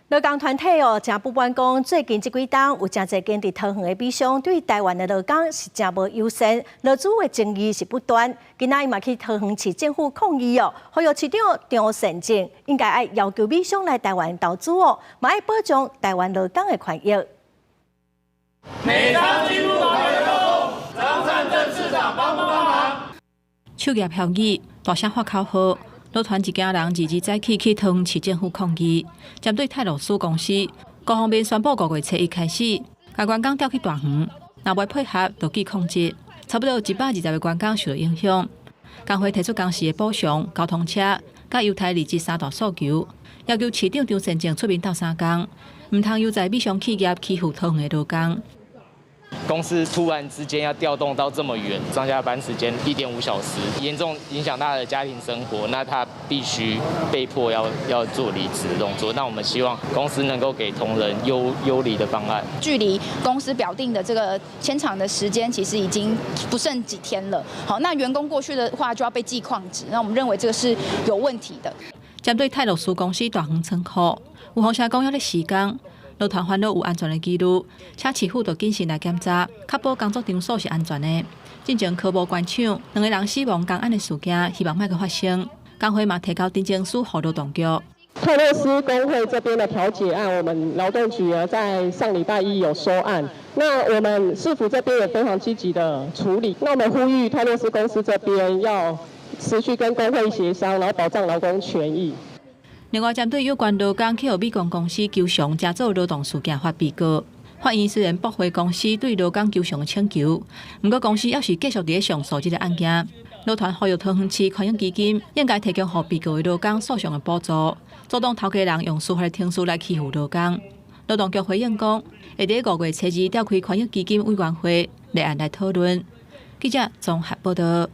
劳工团体真不满讲，最近这几档有真侪间伫桃园的比商对台湾的劳工是真无友善，劳资的争议是不断。今仔伊嘛去桃园市政府抗议呼吁市长张善政应该爱要求美商来台湾投资嘛爱保障台湾劳工的权益。美商进入台湾劳工，张善政市长帮不帮忙？手举标语，大声发口号。劳团一家人2日早起去桃园市政府抗议，针对泰罗斯公司，各方面宣布5月初1开始，把员工调去大园，若未配合，就记控制。差不多120个员工受到影响。工会提出工时的补偿、交通车、甲犹太离职3大诉求，要求市长张善政出面斗3工，唔通由在美商企业欺负桃园的劳工。公司突然之间要调动到这么远，上下班时间1.5小时，严重影响他的家庭生活，那他必须被迫要做离职的动作。那我们希望公司能够给同仁优离的方案。距离公司表定的这个签厂的时间，其实已经不剩几天了。好，那员工过去的话就要被记旷职，那我们认为这个是有问题的。针对泰罗斯公司大园仓库，有放社工要咧施工。劳团烦恼有安全的记录，且市府就谨慎来检查，确保工作场所是安全的。进前科无关厂2个人死亡公安的事件，希望莫阁发生。工会嘛提交侦证书给劳动局。泰勒斯工会这边的调解案，我们劳动局在上礼拜1有收案。那我们市府这边也非常积极的处理。那我们呼吁泰勒斯公司这边要持续跟工会协商，然后保障劳工权益。另外，针对有关劳工去美光公司求偿加做劳动事件发被告，法院虽然驳回公司对劳工求偿的请求，不过公司要是继续伫上诉这个案件，劳团呼吁桃园市权益基金应该提供予被告的劳工诉讼的补助，阻挡头家人用司法的程序来欺负劳工。劳动局回应讲，会伫5月初2召开权益基金委员会立案来讨论。记者综合报道。